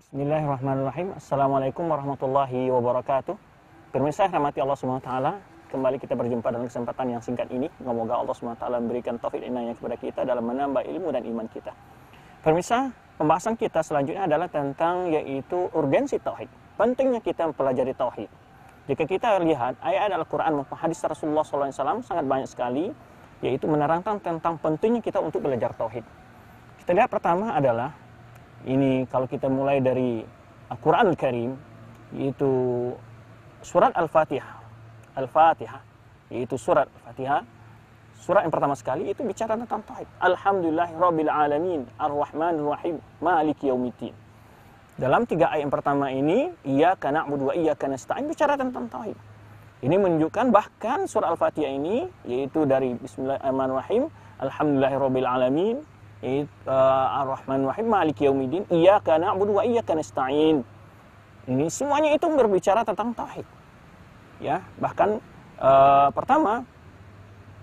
Bismillahirrahmanirrahim. Assalamualaikum warahmatullahi wabarakatuh. Pemirsa yang rahmati Allah SWT, kembali kita berjumpa dalam kesempatan yang singkat ini. Semoga Allah SWT memberikan taufik inayah kepada kita dalam menambah ilmu dan iman kita. Pemirsa, pembahasan kita selanjutnya adalah tentang yaitu urgensi tauhid. Pentingnya kita mempelajari tauhid. Jika kita lihat ayat Al-Quran maupun hadis Rasulullah SAW sangat banyak sekali, yaitu menerangkan tentang pentingnya kita untuk belajar tauhid. Kita lihat pertama adalah ini kalau kita mulai dari Al-Quran Al-Karim, yaitu surat Al-Fatihah. Al-Fatihah, yaitu surat Al-Fatihah. Surat yang pertama sekali itu bicara tentang tauhid. Alhamdulillahirabbil alamin, Ar-Rahmanir Rahim, Maliki Yaumiddin. Dalam 3 ayat yang pertama ini, iyyaka na'budu wa iyyaka nasta'in, bicara tentang tauhid. Ini menunjukkan bahkan surat Al-Fatihah ini, yaitu dari Bismillahirrahmanirrahim, Alhamdulillahirabbil alamin, Ar-Rahmanir Rahim, Maliki Yaumiddin, iyyaka na'budu wa iyyaka nasta'in. Ini semuanya itu berbicara tentang tauhid. Ya, bahkan pertama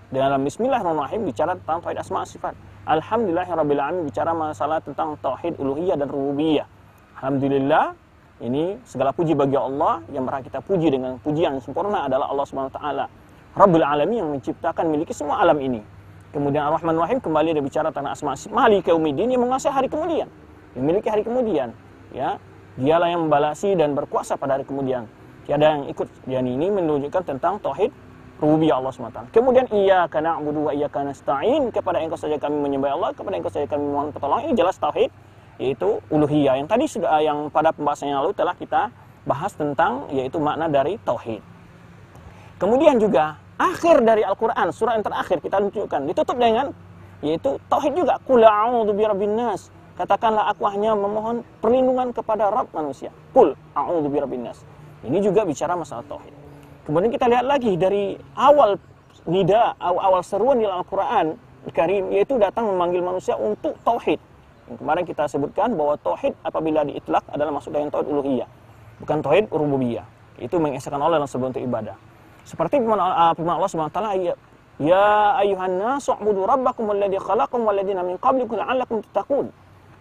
dalam Bismillahirrahmanirrahim bicara tentang tauhid asma sifat. Alhamdulillahirabbil alamin bicara masalah tentang tauhid uluhiyah dan rububiyah. Alhamdulillah, ini segala puji bagi Allah, yang berhak kita puji dengan pujian yang sempurna adalah Allah Subhanahu wa taala, Rabbul alamin, yang menciptakan miliki semua alam ini. Kemudian Ar-Rahman Rahim kembali dia bicara tentang asma Maliki Yaumiddin, yang menguasai hari kemudian, yang memiliki hari kemudian, ya. Dialah yang membalasi dan berkuasa pada hari kemudian. Tiada yang ikut. Dan ini menunjukkan tentang tauhid rububiyah Allah SWT. Kemudian iyyaka na'budu wa iyyaka nasta'in, kepada engkau saja kami menyembah Allah, kepada engkau saja kami mohon pertolongan. Ini jelas tauhid, yaitu uluhiyah. Yang tadi sudah, yang pada pembahasan yang lalu telah kita bahas tentang yaitu makna dari tauhid. Kemudian juga akhir dari Al-Quran, surah yang terakhir kita tunjukkan, ditutup dengan yaitu tauhid juga. Qul a'udzu birabbin nas, katakanlah aku hanya memohon perlindungan kepada Rabb manusia. Qul a'udzu birabbin nas. Ini juga bicara masalah tauhid. Kemudian kita lihat lagi dari awal nida, awal seruan di Al-Quran Al-Karim, yaitu datang memanggil manusia untuk tauhid. Yang kemarin kita sebutkan bahwa tauhid apabila diitlak adalah masuk dalam tauhid uluhiyah, bukan tauhid rububiyah. Itu mengesahkan Allah dalam sebuah ibadah. Seperti firman Allah Subhanahu wa taala, ya ayyuhan nasu u'budu rabbakum alladzi khalaqakum walladzina min qablikum la'allakum tattaqun.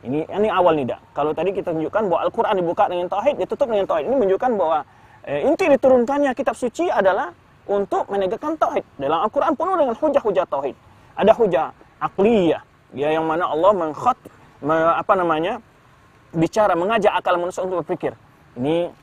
Ini awal nida. Kalau tadi kita tunjukkan bahwa Al-Qur'an dibuka dengan tauhid, ditutup dengan tauhid. Ini menunjukkan bahwa inti diturunkannya kitab suci adalah untuk menegakkan tauhid. Dalam Al-Qur'an penuh dengan hujah-hujah tauhid. Ada hujah aqliyah, ya, yang mana Allah bicara mengajak akal manusia untuk berpikir. Ini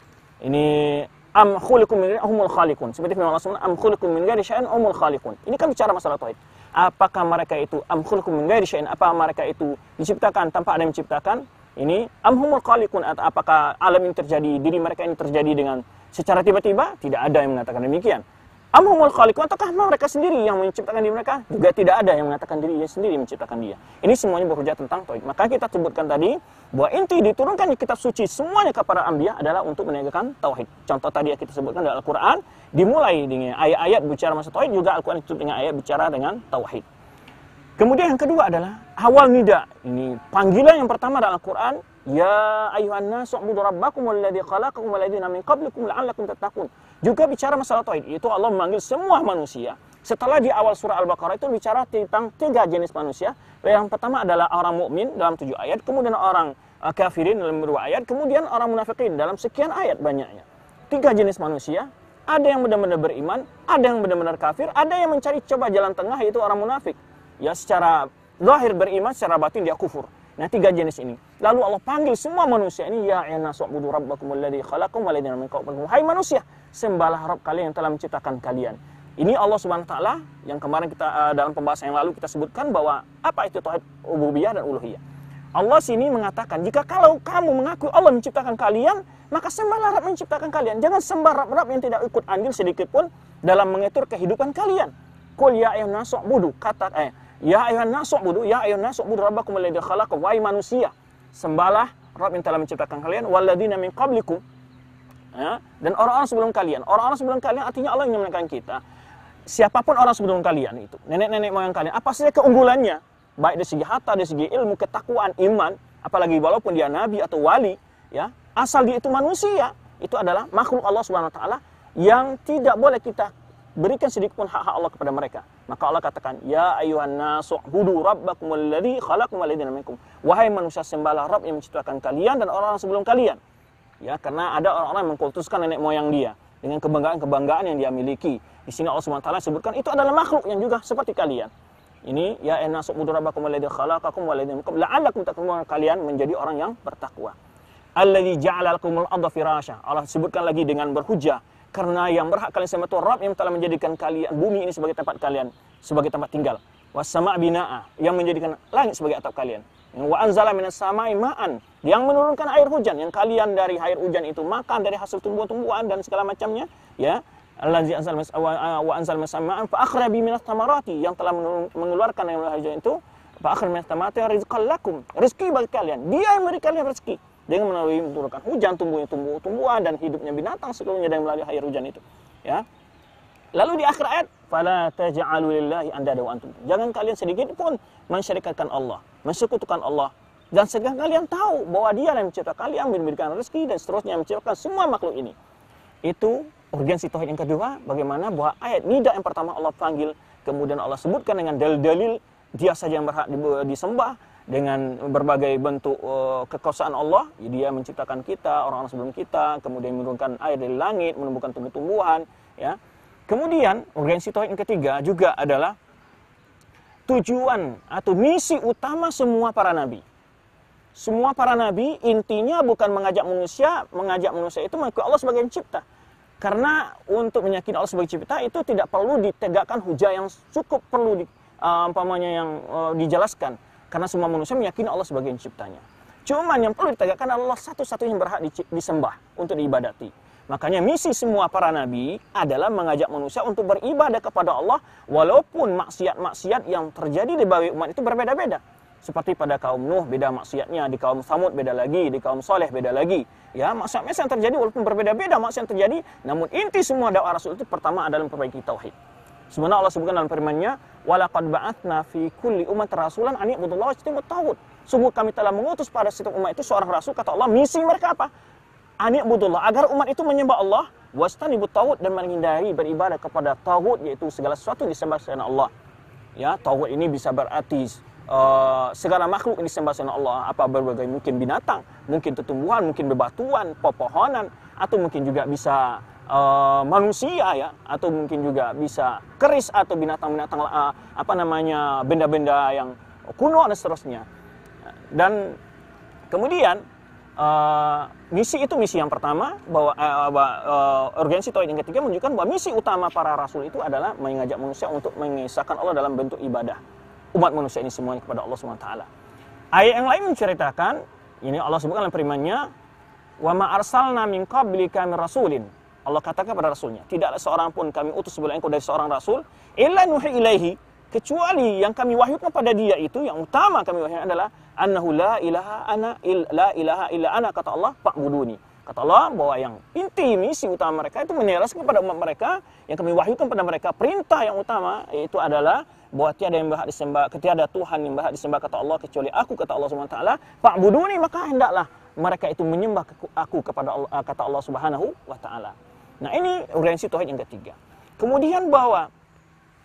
am khuliqum min humul khaliqun. Seperti firman Allah SWT, am khuliqum min ghairi syai'in humul khaliqun. Ini kan bicara masalah tauhid. Apakah mereka itu am khuliqum min ghairi syai'in? Apa mereka itu diciptakan tanpa ada yang menciptakan? Ini am humul khaliqun, atau apakah alam ini terjadi, diri mereka ini terjadi dengan secara tiba-tiba? Tidak ada yang mengatakan demikian. Am humul khaliqun, ataukah mereka sendiri yang menciptakan diri mereka? Juga tidak ada yang mengatakan dirinya sendiri menciptakan dia. Ini semuanya berhujah tentang tauhid. Maka kita sebutkan tadi bahwa inti diturunkan di kitab suci semuanya kepada anbiya adalah untuk menegakkan tauhid. Contoh tadi yang kita sebutkan dalam Al-Quran, dimulai dengan ayat-ayat bicara masalah tauhid, juga Al-Quran ditutup dengan ayat bicara dengan tauhid. Kemudian yang kedua adalah awal nida. Ini panggilan yang pertama dalam Al-Quran, ya ayyuhan nasu u'budu rabbakum alladzi khalaqakum walladzina min qablikum la'allakum tattaqun. Juga bicara masalah tauhid. Itu Allah memanggil semua manusia. Setelah di awal surah Al-Baqarah itu bicara tentang 3 jenis manusia. Yang pertama adalah orang mukmin dalam 7 ayat, kemudian orang kafirin dalam 2 ayat, kemudian orang munafikin dalam sekian ayat banyaknya. 3 jenis manusia. Ada yang benar-benar beriman, ada yang benar-benar kafir, ada yang mencari coba jalan tengah, yaitu orang munafik. Ya, secara zahir beriman, secara batin dia kufur. Nah, 3 jenis ini. Lalu Allah panggil semua manusia ini, ya ayyuhannasu u'budu rabbakum alladzi khalaqakum walladzina min qablikum. Hai manusia, sembahlah Rabb kalian yang telah menciptakan kalian. Ini Allah Subhanahu wa taala yang kemarin kita dalam pembahasan yang lalu kita sebutkan bahwa apa itu tauhid rububiyah dan uluhiyah. Allah sini mengatakan, jika kalau kamu mengakui Allah menciptakan kalian, maka sembahlah Rabb menciptakan kalian. Jangan sembah Rabb yang tidak ikut andil sedikit pun dalam mengatur kehidupan kalian. Qul ya ayyuhannasu u'budu, ya ayyuhannasu u'budu rabbakum alladzi khalaqakum. Wahai manusia, sembahlah Rabb yang telah menciptakan kalian, walladzina min qablikum, ya, dan orang-orang sebelum kalian. Orang-orang sebelum kalian artinya Allah yang menyembuhkan kita. Siapapun orang sebelum kalian itu, nenek-nenek moyang kalian, apa saja keunggulannya, baik dari segi harta, dari segi ilmu, ketakwaan, iman, apalagi walaupun dia nabi atau wali, ya, asal dia itu manusia, itu adalah makhluk Allah Subhanahu wa taala yang tidak boleh kita berikan sedikit pun hak-hak Allah kepada mereka. Maka Allah katakan, ya ayuhan nasu budu rabbakum alladzi khalaqakum walladzina minkum. Wahai manusia, sembahlah Rabb yang menciptakan kalian dan orang-orang sebelum kalian. Ya, karena ada orang-orang yang mengkultuskan nenek moyang dia dengan kebanggaan-kebanggaan yang dia miliki. Di sini Allah Subhanahu wa taala sebutkan itu adalah makhluk yang juga seperti kalian. Ini ya nasu budu rabbakum alladzi khalaqakum walladzina minkum la'allakum tattaqun, kalian menjadi orang yang bertakwa. Alladzi ja'ala lakumul arda firasya. Allah sebutkan lagi dengan berhujah, karena yang berhak kalian sembah itu Rabb yang telah menjadikan kalian bumi ini sebagai tempat kalian, sebagai tempat tinggal. Was-sama' binaa, yang menjadikan langit sebagai atap kalian. Wa anzala minas sama'i ma'an, yang menurunkan air hujan, yang kalian dari air hujan itu makan dari hasil tumbuhan-tumbuhan dan segala macamnya, ya. Allazi anzala wa anzala minas sama'i fa akhraja bihi minas thamarati, yang telah mengeluarkan air hujan itu, fa akhraja minas thamarati rizqan lakum, rezeki bagi kalian. Dia yang memberi kalian rezeki dengan melalui menurunkan hujan, tumbuhan dan hidupnya binatang seluruhnya dengan melalui air hujan itu, ya. Lalu di akhir ayat, fala taj'alu lillahi andada wa antum, jangan kalian sedikit pun mensyirikatkan Allah, mensekutukan Allah, dan sedang kalian tahu bahwa Dia yang menciptakan kalian, memberikan rezeki dan seterusnya, menciptakan semua makhluk ini. Itu urgensi tauhid yang kedua, bagaimana bahwa ayat nida yang pertama Allah panggil, kemudian Allah sebutkan dengan dalil-dalil Dia saja yang berhak disembah, dengan berbagai bentuk kekuasaan Allah. Dia menciptakan kita, orang-orang sebelum kita, kemudian menurunkan air dari langit, menumbuhkan tumbuh-tumbuhan, ya. Kemudian urgensi tauhid yang ketiga juga adalah tujuan atau misi utama semua para nabi. Semua para nabi intinya bukan mengajak manusia itu mengakui Allah sebagai pencipta. Karena untuk meyakini Allah sebagai pencipta itu tidak perlu ditegakkan hujah yang cukup perlu dijelaskan. Karena semua manusia meyakini Allah sebagai penciptanya. Cuman yang perlu ditegakkan adalah satu-satunya yang berhak disembah untuk diibadati. Makanya misi semua para nabi adalah mengajak manusia untuk beribadah kepada Allah, walaupun maksiat-maksiat yang terjadi di bawah umat itu berbeda-beda. Seperti pada kaum Nuh beda maksiatnya, di kaum Tsamud beda lagi, di kaum Saleh beda lagi. Ya, maksiat-maksiat yang terjadi walaupun berbeda-beda maksiat yang terjadi, namun inti semua dakwah Rasul itu pertama adalah memperbaiki tauhid. Sebenarnya Allah sebutkan dalam firman-Nya, "Walaqad ba'atsna fi kulli ummatin rasulan an i'budullaha wajtanibut taghut." Sungguh kami telah mengutus pada setiap umat itu seorang rasul, kata Allah, misi mereka apa? An i'budullah, agar umat itu menyembah Allah, wajtanibut taghut, dan menghindari beribadah kepada taghut, yaitu segala sesuatu yang disembah selain Allah. Ya, taghut ini bisa berarti segala makhluk yang disembah selain Allah, apa berbagai mungkin binatang, mungkin tumbuhan, mungkin bebatuan, pepohonan, atau mungkin juga bisa manusia, ya, atau mungkin juga bisa keris atau binatang-binatang benda-benda yang kuno dan seterusnya. Dan kemudian misi yang pertama, bahwa urgensi tauhid yang ketiga menunjukkan bahwa misi utama para rasul itu adalah mengajak manusia untuk mengesahkan Allah dalam bentuk ibadah umat manusia ini semuanya kepada Allah Subhanahu wa taala. Ayat yang lain menceritakan, ini Allah sebutkan dalam firman-Nya, "Wa ma arsalna min qablika min rasulin." Allah katakan kepada rasulnya, tidaklah seorang pun kami utus sebelum engkau dari seorang rasul, illa nuhi ilaihi, kecuali yang kami wahyukan pada dia itu, yang utama kami wahyukan adalah annahu la ilaha illa ana, kata Allah, fa'buduni. Kata Allah bahwa yang inti misi utama mereka itu menyerahkan kepada umat mereka, yang kami wahyukan pada mereka, perintah yang utama yaitu adalah bahwa tiada yang berhak disembah, tiada Tuhan yang berhak disembah, kata Allah, kecuali aku, kata Allah Subhanahu wa taala, fa'buduni, maka hendaklah mereka itu menyembah aku kepada Allah, kata Allah Subhanahu wa taala. Nah, ini urgensi tauhid yang ketiga. Kemudian bahwa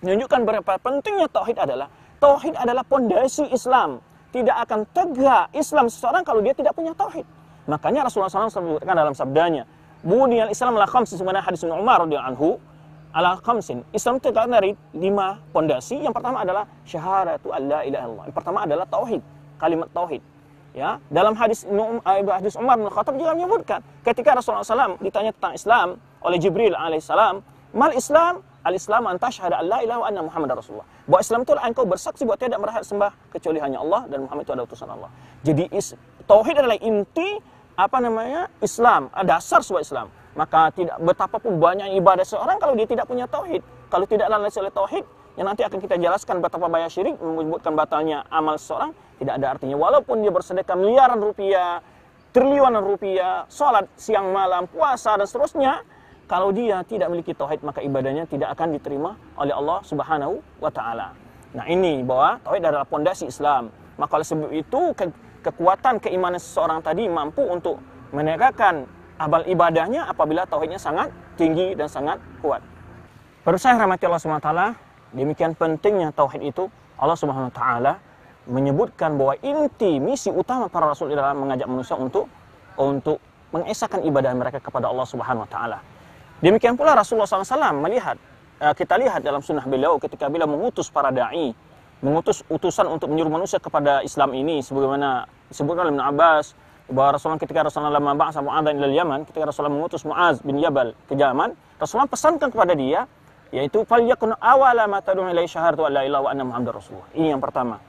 menunjukkan berapa pentingnya tauhid adalah pondasi Islam. Tidak akan tegak Islam seseorang kalau dia tidak punya tauhid. Makanya Rasulullah SAW sebutkan dalam sabdanya, "Buniyal Islam ala khamsin," sebenarnya hadis Umar radhiyallahu anhu, ala khamsin. Islam itu terdiri dari 5 pondasi. Yang pertama adalah syahadatu alla ilaha illallah. Yang pertama adalah tauhid, kalimat tauhid. Ya, dalam hadis Umar bin Khattab juga menyebutkan, ketika Rasulullah SAW ditanya tentang Islam oleh Jibril alaihissalam, "Mal Islam?" Al-Islam an tashhadu an la ilaha wa anna Muhammadar Rasulullah. Bahwa Islam itu adalah engkau bersaksi bahwa tidak berhak sembah kecuali hanya Allah dan Muhammad itu adalah utusan Allah. Jadi tauhid adalah inti Islam, dasar sebuah Islam. Maka tidak betapapun banyak ibadah seorang kalau dia tidak punya tauhid, kalau tidak landasi oleh tauhid, yang nanti akan kita jelaskan betapa bahaya syirik, menyebutkan batalnya amal seseorang, tidak ada artinya. Walaupun dia bersedekah miliaran rupiah, triliunan rupiah, sholat siang malam, puasa dan seterusnya, kalau dia tidak memiliki tauhid, maka ibadahnya tidak akan diterima oleh Allah Subhanahu wa taala. Nah, ini bahwa tauhid adalah pondasi Islam. Maka oleh sebab itu kekuatan keimanan seseorang tadi mampu untuk menegakkan amal ibadahnya apabila tauhidnya sangat tinggi dan sangat kuat. Pemirsa yang rahmati Allah Subhanahu wa taala, demikian pentingnya tauhid itu. Allah Subhanahu wa taala menyebutkan bahwa inti misi utama para rasul adalah mengajak manusia untuk mengesahkan ibadah mereka kepada Allah Subhanahu wa taala. Demikian pula Rasulullah SAW melihat, kita lihat dalam sunnah beliau ketika beliau mengutus para dai, mengutus utusan untuk menyuruh manusia kepada Islam ini, sebagaimana disebutkan oleh Ibn Abbas bahwa Rasulullah ketika Rasulullah ba'atsa Mu'adzan ila Yaman, ketika Rasulullah mengutus Mu'adz bin Jabal ke Yaman, Rasulullah pesankan kepada dia, yaitu falyakun awala ma tad'u ilaihi syahadatu alla ilaha wa anna muhammadar rasulullah. Ini yang pertama.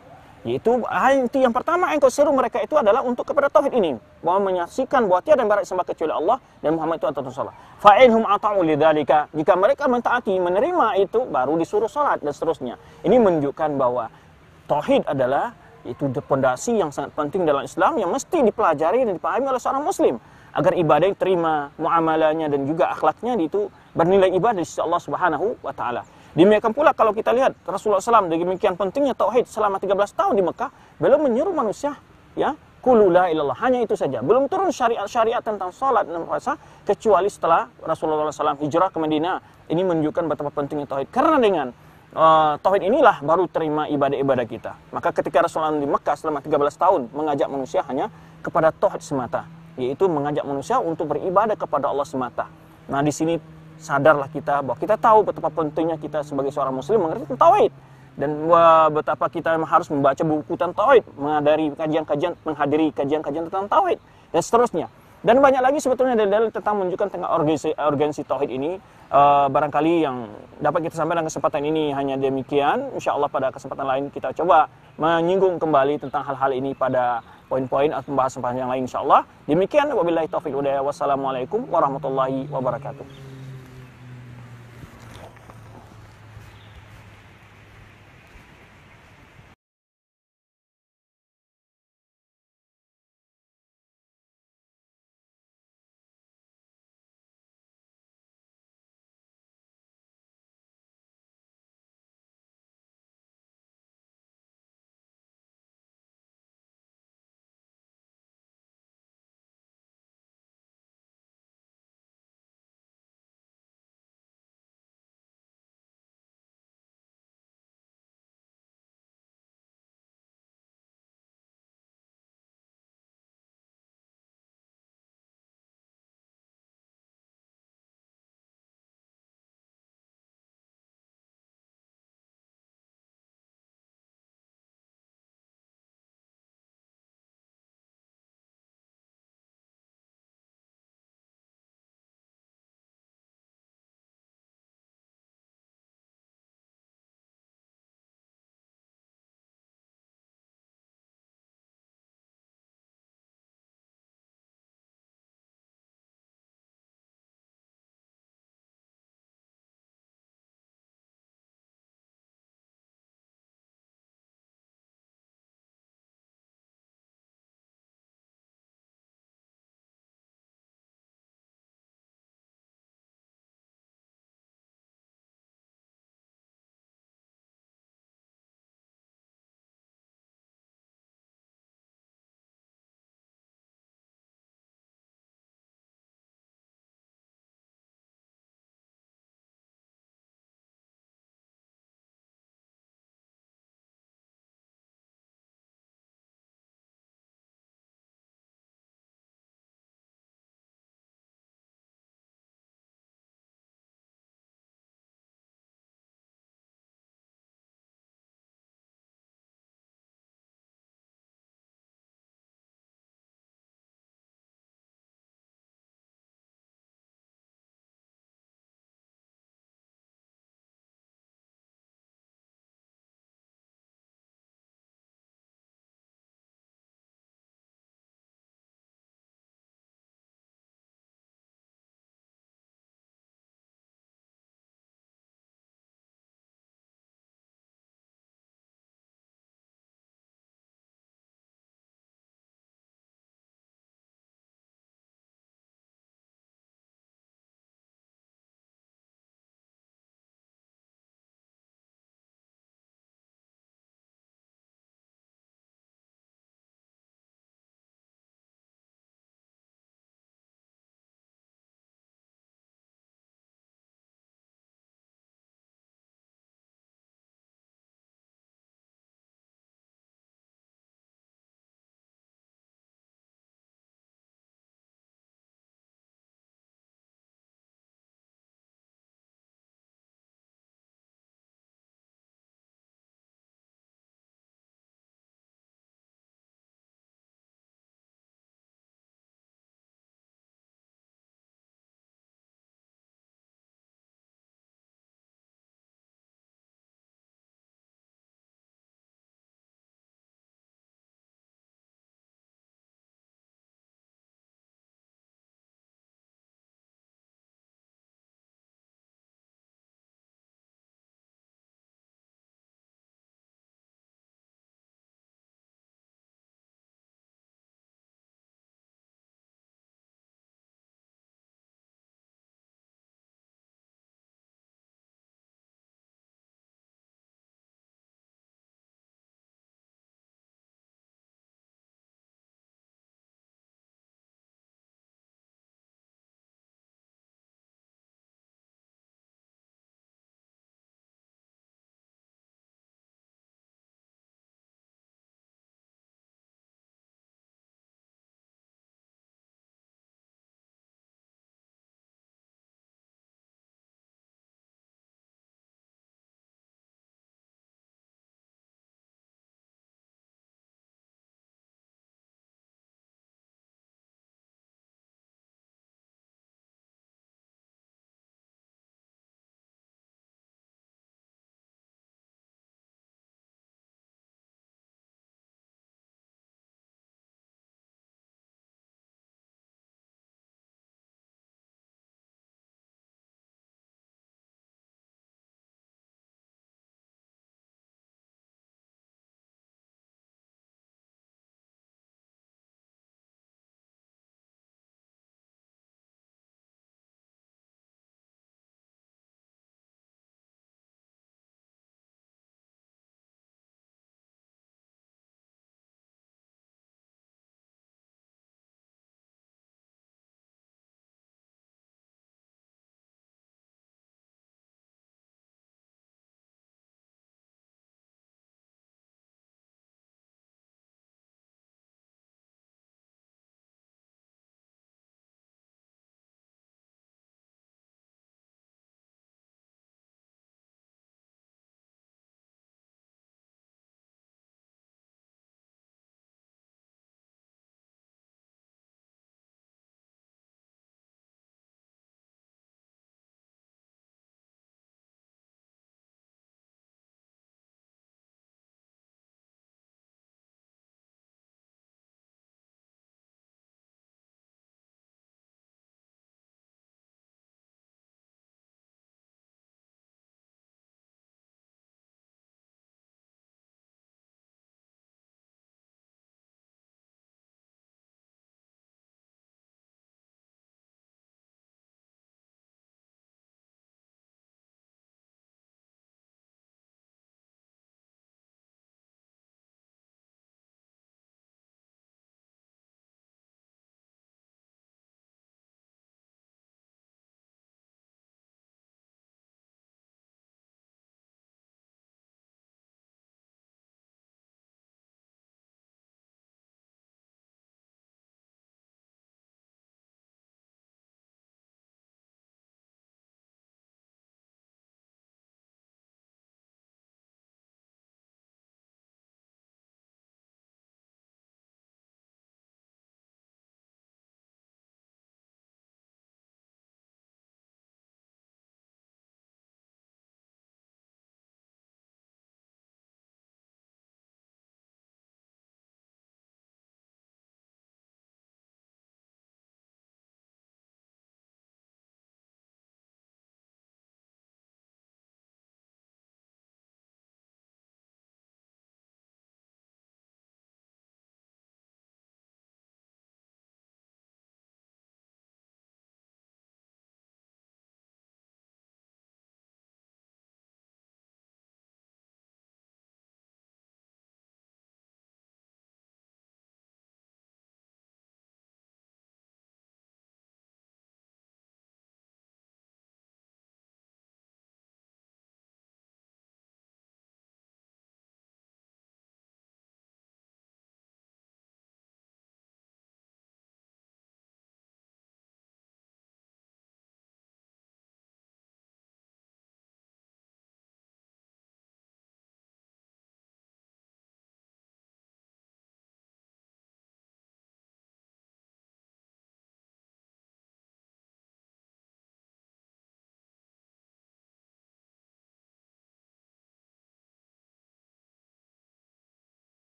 Yaitu inti yang pertama yang kau seru mereka itu adalah untuk kepada tauhid ini, bahwa menyaksikan bahwa tiada yang berhak disembah kecuali Allah dan Muhammad itu adalah Rasulullah. Fa inhum ata'u lidzalika, jika mereka mentaati, menerima itu, baru disuruh salat dan seterusnya. Ini menunjukkan bahwa tauhid adalah itu pondasi yang sangat penting dalam Islam yang mesti dipelajari dan dipahami oleh seorang muslim agar ibadah yang terima, muamalahnya dan juga akhlaknya itu bernilai ibadah di sisi Allah Subhanahu wa taala. Demikian pula kalau kita lihat Rasulullah SAW demikian pentingnya tauhid selama 13 tahun di Mekah, beliau menyuruh manusia ya, qulu la ilallah, hanya itu saja. Belum turun syariat-syariat tentang salat dan puasa kecuali setelah Rasulullah SAW hijrah ke Madinah. Ini menunjukkan betapa pentingnya tauhid. Karena dengan tauhid inilah baru terima ibadah-ibadah kita. Maka ketika Rasulullah di Mekah selama 13 tahun mengajak manusia hanya kepada tauhid semata, yaitu mengajak manusia untuk beribadah kepada Allah semata. Nah, di sini sadarlah kita bahwa kita tahu betapa pentingnya kita sebagai seorang muslim mengerti tentang tauhid dan betapa kita harus membaca buku tentang tauhid, menghadiri kajian-kajian tentang tauhid dan seterusnya. Dan banyak lagi sebetulnya dalil tentang menunjukkan tentang urgensi tauhid ini. Barangkali yang dapat kita sampaikan dalam kesempatan ini hanya demikian. Insyaallah pada kesempatan lain kita coba menyinggung kembali tentang hal-hal ini pada poin-poin atau pembahasan yang lain insyaallah. Demikian wabillahi taufiq wal hidayah. Wassalamualaikum warahmatullahi wabarakatuh.